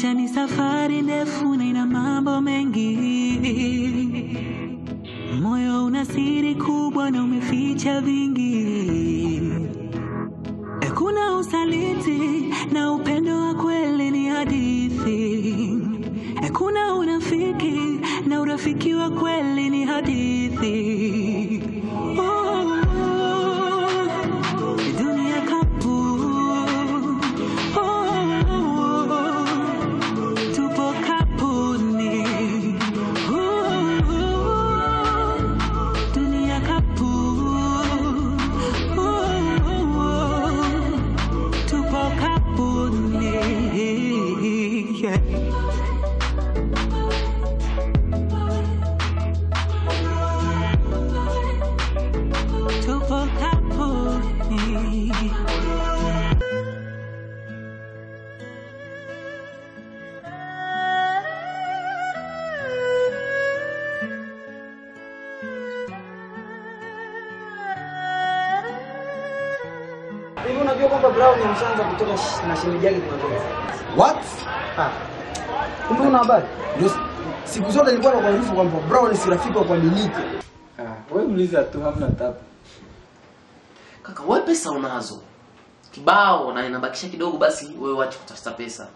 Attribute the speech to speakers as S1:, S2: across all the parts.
S1: Maisha ni safari ndefu na ina mambo mengi. Moyo una siri kubwa na umeficha vingi. Hakuna usaliti na upendo wa kweli ni hadithi. Hakuna unafiki na urafiki wa kweli ni hadithi. Dunia kapu. Tupo kapuni. Dunia kapu. Tupo kapuni. Tupo kapuni.
S2: Hivi unajua kwamba Brown ameshaanza kutoka na shemeji yake Jumapili?
S3: What?
S2: Kumbe una habari?
S3: Ndio siku zote nilikuwa nakuarifu kwamba Brown si rafiki wa kuaminika.
S2: Wewe mliza tu hamna tabu.
S4: Kaka, wewe pesa unazo kibao na inabakisha kidogo, basi wewe wacha kutafuta pesa.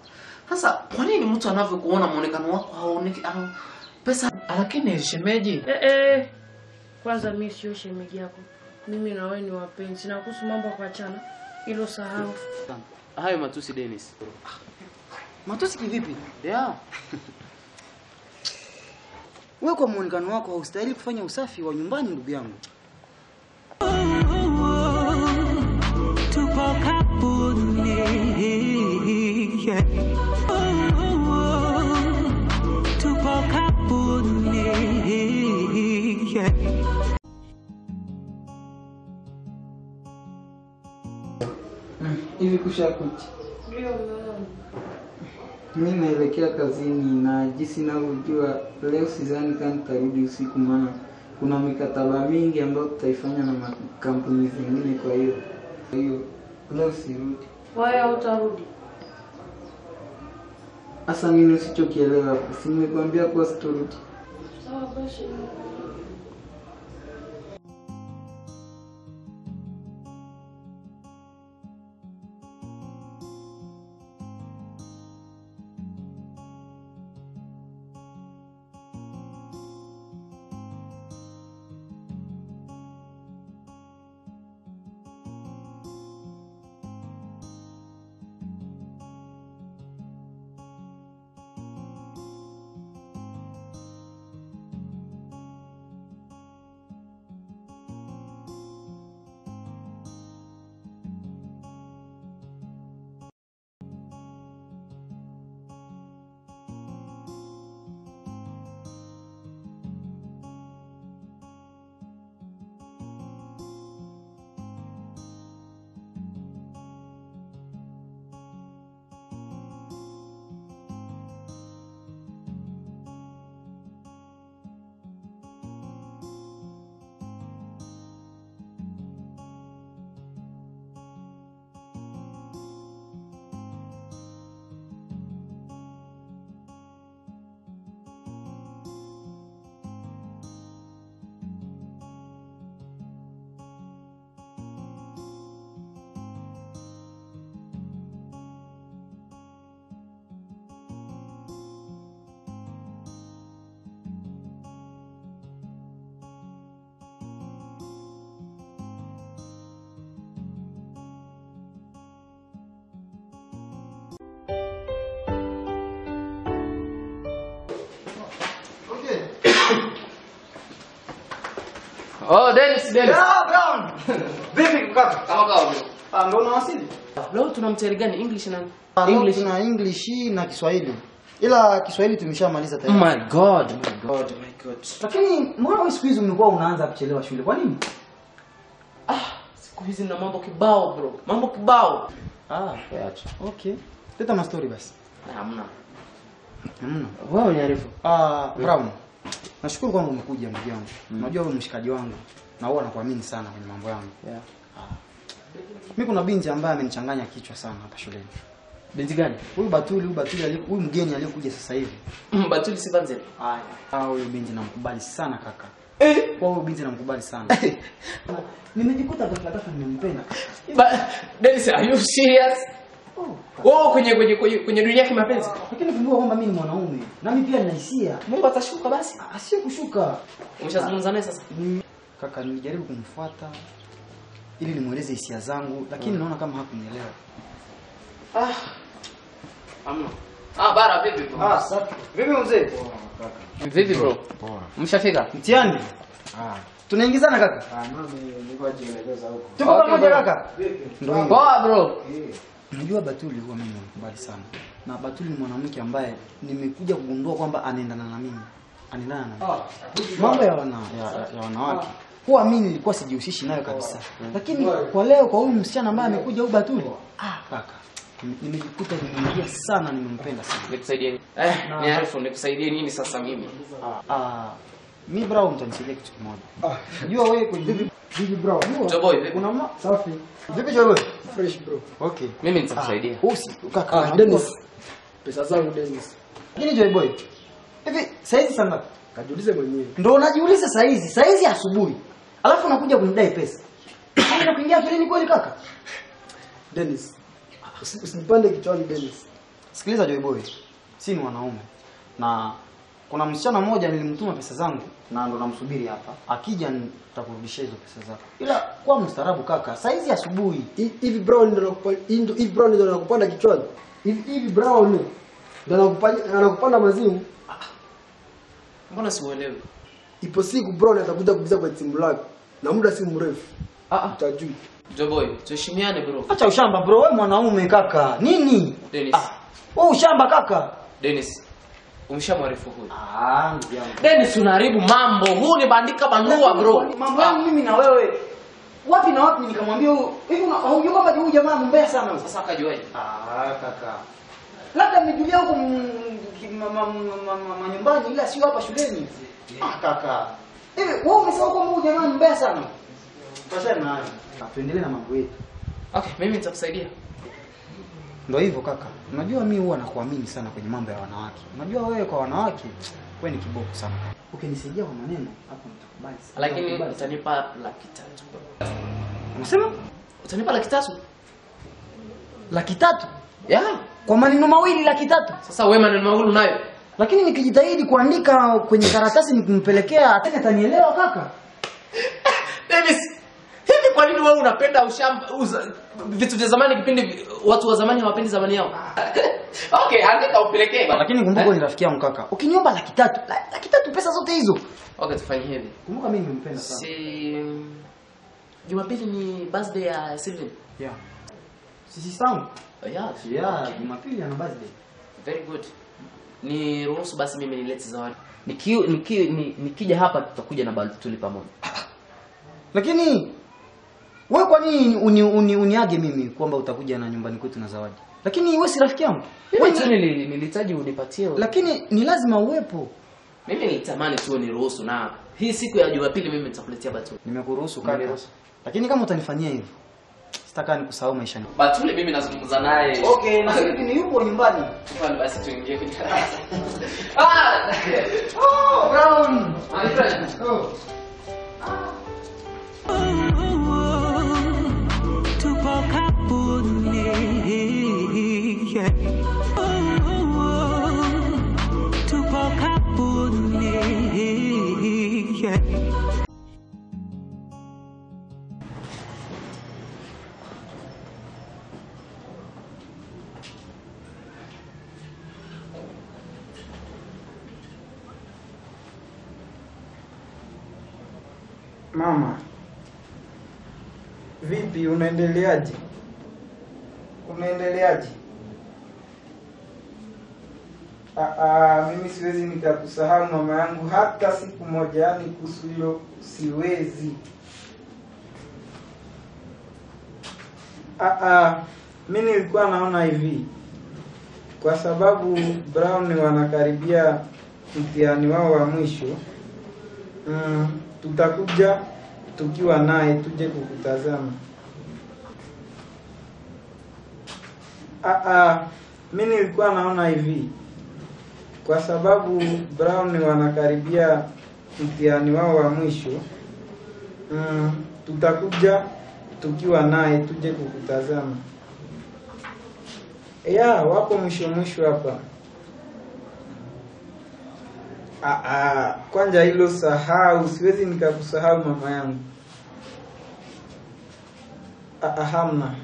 S4: Sasa kwa nini mtu anavyokuona muonekano wako haoneki pesa?
S5: Lakini shemeji,
S6: Kwanza mimi sio shemeji yako. Mimi na wewe ni wapenzi. Na kuhusu mambo ya kuachana, hilo sahau.
S4: Hayo matusi Dennis.
S2: Matusi kivipi?
S4: Yeah.
S2: Wewe kwa muonekano wako haustahili kufanya usafi wa nyumbani ndugu yangu.
S1: Tupo kapuni. Tupo kapuni.
S7: Hivi kushakucha. Mimi naelekea kazini na jinsi ninavyojua leo sidhani kama nitarudi usiku, maana kuna mikataba mingi ambayo tutaifanya na makampuni zingine, kwa hiyo leo sirudi.
S6: Wewe utarudi.
S7: Asa mimi usichokielewa, si nimekuambia kwa sitarudi.
S6: Sawa basi.
S4: Oh, Dennis.
S2: Brown. Vipi kaka?
S4: Kama kawa.
S2: Ndio unawasili?
S4: Leo tuna mtihani gani? English na
S2: English. Tuna English na Kiswahili. Ila Kiswahili tumeshamaliza tayari.
S4: Oh my god.
S2: Lakini mbona wewe siku hizi umekuwa unaanza kuchelewa shule? Kwa nini?
S4: Siku hizi na mambo kibao bro. Mambo kibao.
S2: Acha. Okay. Leta ma story basi.
S4: Hamna.
S2: Wewe uniarifu. Brown. Nashukuru kwamba umekuja ndugu yangu. Unajua wewe mshikaji wangu na huwa nakuamini sana kwenye mambo yangu.
S4: Yeah.
S2: Mimi kuna binti ambaye amenichanganya kichwa sana hapa shuleni.
S4: Binti gani?
S2: Huyu Batuli huyu mgeni aliyekuja sasa hivi.
S4: Batuli Sivanze.
S2: Haya. Huyu binti namkubali sana kaka. Kwa huyu binti namkubali sana. Nimejikuta kaka nimempenda.
S4: Dennis, are you serious? Kwenye dunia ya kimapenzi.
S2: Lakini kumbuka kwamba mimi ni mwanaume. Na mimi pia nina hisia.
S4: Mungu atashuka basi.
S2: Sio kushuka.
S4: Umeshazungumza naye sasa?
S2: Kaka nilijaribu kumfuata ili nimueleze hisia zangu, lakini naona kama hakunielewa.
S4: Amna. Bara vipi bro?
S2: Safi. Vipi mzee?
S4: Vipi bro?
S2: Poa.
S4: Umeshafika?
S2: Mtiani? Tunaingizana kaka?
S3: Mimi nilikuwa jielekeza huko.
S2: Tuko pamoja kaka?
S4: Poa bro.
S2: Unajua Batuli huwa mimi namkubali sana. Na Batuli ni mwanamke ambaye nimekuja kugundua kwamba anaendana na mimi. Anaendana na mimi. Mambo ya wanawake. Huwa mimi nilikuwa sijihusishi nayo kabisa. Lakini kwa leo kwa huyu msichana ambaye amekuja huyu Batuli, kaka nimejikuta nimeingia sana, nimempenda sana.
S4: Nikusaidie nini? Ni Arifu, nikusaidie nini sasa mimi?
S2: Mimi bro mtanisaidia kitu kimoja. Unajua wewe kwenye
S3: Vipi bro?
S4: Joboy, vipi?
S2: kuna
S3: Safi.
S2: vipi Joboy?
S3: Fresh bro.
S2: Okay.
S4: Mimi nitakusaidia.
S2: Kaka.
S3: Dennis. Pesa zangu Dennis.
S2: Lakini Joboy. Hivi saizi sana
S3: Kajiulize mwenyewe.
S2: ndio unajiuliza saizi asubuhi. Alafu unakuja kunidai pesa. Haina kuingia akilini kweli kaka?
S3: Dennis. Usinipande kichwani Dennis.
S2: Sikiliza Joboy. Si ni wanaume. Na kuna msichana mmoja nilimtuma pesa zangu na ndo namsubiri hapa. Akija nitakurudishia hizo pesa zako. Ila kwa mstaarabu kaka, saizi asubuhi.
S3: Hivi brown ndio nakupanda kichwani. Hivi brown ndio nakupanda mazimu.
S4: Mbona siuelewi?
S3: Ipo siku brown atakuja kubiza kwa timu lako na muda si mrefu. Utajui.
S4: Joboy, tuheshimiane bro.
S2: Acha ushamba bro, wewe mwanaume kaka. Nini?
S4: Dennis.
S2: Wewe ushamba kaka.
S4: Dennis. Umeshamwarifu huyu.
S2: Ndugu yangu.
S4: Dennis unaharibu mambo. Huu ni bandika bandua bro.
S2: Mambo yangu mimi na wewe. Wapi na wapi nikamwambia huyu. Hivi unajua kwamba huyu jamaa mbaya sana huyu.
S4: Sasa akajuaje?
S2: Kaka. Labda mmejulia huko nyumbani ila sio hapa shuleni. Kaka. Hivi wewe umesema kwamba huyu jamaa mbaya sana. Tuachane naye. Tuendelee na mambo yetu.
S4: Okay, mimi nitakusaidia.
S2: Ndio hivyo kaka. Unajua mimi huwa nakuamini sana kwenye mambo ya wanawake. Unajua wewe kwa wanawake wewe ni kiboko sana. Ukinisaidia kwa maneno hapo nitakubali sana.
S4: Lakini utanipa 300,000.
S2: Unasema?
S4: Utanipa 300,000?
S2: 300,000?
S4: Yeah.
S2: Kwa maneno mawili 300,000.
S4: Sasa wewe maneno mawili unayo.
S2: Lakini nikijitahidi kuandika kwenye karatasi nikimpelekea atanielewa kaka.
S4: Dennis, hivi kwa nini wewe unapenda vitu vya zamani kipindi watu wa zamani hawapendi zamani yao? Okay, andika upelekee bana.
S2: Lakini kumbuka ni rafiki yangu kaka. Ukiniomba 300,000, 300,000 pesa zote hizo.
S4: Okay, tufanye hivi.
S2: Kumbuka mimi nimempenda sana.
S4: Si Jumapili ni birthday ya Sylvain.
S2: Yeah. Sisi sangu.
S4: Yeah.
S2: Jumapili ana birthday.
S4: Very good. Ni ruhusu basi mimi nilete zawadi. Nikija hapa tutakuja na Batuli pamoja.
S2: Lakini wewe kwa nini uniage mimi kwamba utakuja na nyumbani kwetu na zawadi? Lakini wewe si rafiki yangu.
S4: Wewe tu nilihitaji unipatie.
S2: Lakini ni lazima uwepo.
S4: Mimi nilitamani tu niruhusu na hii siku ya Jumapili mimi nitakuletea Batuli.
S2: Nimekuruhusu kaka. Lakini kama utanifanyia hivyo sitaka nikusahau maishani.
S4: Batuli mimi nazungumza naye.
S2: Okay, na sisi ni yupo nyumbani.
S4: Tufanye basi tuingie kwenye darasa.
S2: Brown.
S4: My friend.
S1: Tupo kapuni. Tupo kapuni.
S7: Mama, vipi unaendeleaje? Mimi siwezi nikakusahau mama yangu hata siku moja, yani kuhusu hilo siwezi. Mimi nilikuwa naona hivi, kwa sababu Brown wanakaribia mtihani wao wa mwisho, tutakuja tukiwa naye tuje kukutazama. Mimi nilikuwa naona hivi, kwa sababu Brown wanakaribia mtihani wao wa mwisho, tutakuja tukiwa naye tuje kukutazama. Wapo mwisho hapa. Kwanza hilo sahau, siwezi nikakusahau mama yangu. Hamna.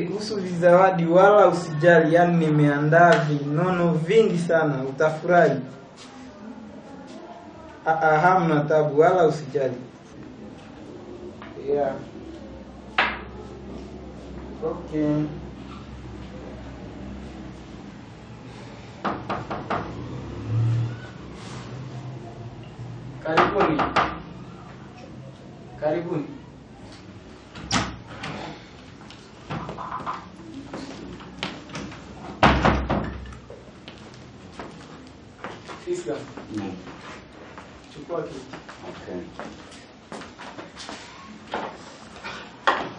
S7: Kuhusu vizawadi wala usijali, yani nimeandaa vinono vingi sana, utafurahi. Hamna tabu wala usijali. Okay. Karibuni. Fiska. Chukua kiti.
S5: Okay.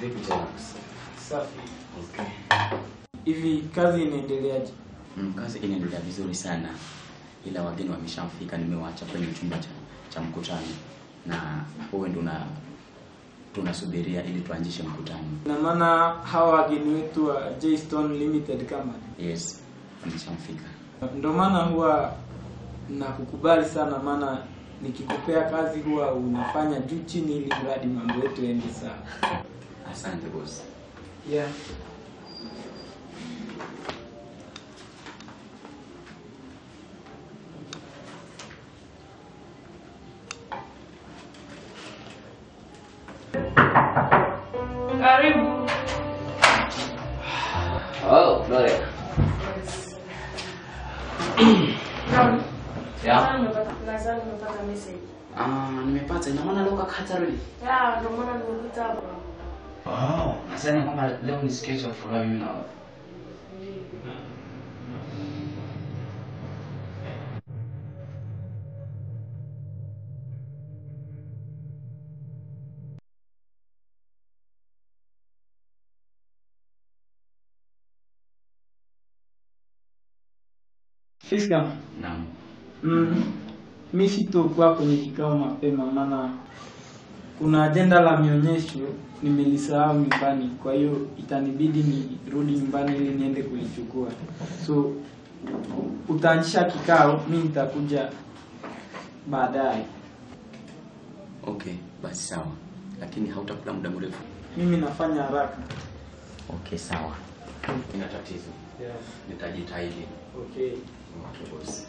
S5: Vipi tena?
S7: Safi.
S5: Okay.
S7: Hivi kazi inaendeleaje?
S5: Kazi inaendelea vizuri sana. Ila wageni wameshafika, nimewaacha kwenye chumba cha mkutano. Na wewe ndo tunasubiria ili tuanzishe mkutano.
S7: Na maana hawa wageni wetu wa J-Stone Limited Company.
S5: Yes, wameshafika.
S7: Ndio maana huwa nakukubali sana, maana nikikupea kazi huwa unafanya juu chini ili mradi mambo yetu yaende sawa.
S5: Asante boss.
S7: Yeah.
S6: Karibu.
S5: Gloria. Yeah.
S6: Nimepata message.
S5: Nimepata. Ina maana leo kakata rudi?
S6: Ndio maana nimekuta hapa.
S5: Nasema kama leo ni schedule for mimi na wewe.
S7: Fiska.
S5: Naam.
S7: Mimi sitokuwa kwenye kikao mapema, maana kuna agenda la mionyesho nimelisahau nyumbani, kwa hiyo itanibidi nirudi nyumbani ili niende kulichukua. So utaanzisha kikao, mimi nitakuja baadaye.
S5: Okay, basi sawa. Lakini hautakula muda mrefu.
S7: Mimi nafanya haraka.
S5: Okay, sawa. Ina tatizo.
S7: Yeah.
S5: Nitajitahidi.
S7: Okay.
S5: Okay, boss.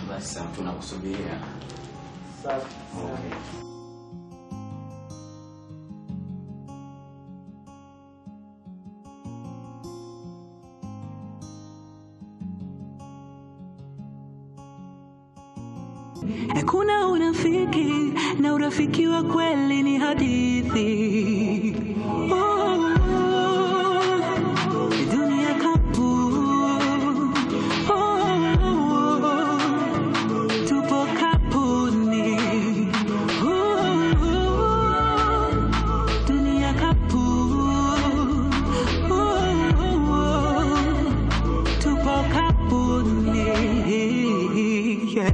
S5: Basi tunakusubiria.
S7: Safi.
S5: Okay.
S1: Hakuna unafiki na urafiki wa kweli ni hadithi. Dunia kapu. Tupo kapuni. Dunia kapu. Tupo kapuni. Yeah.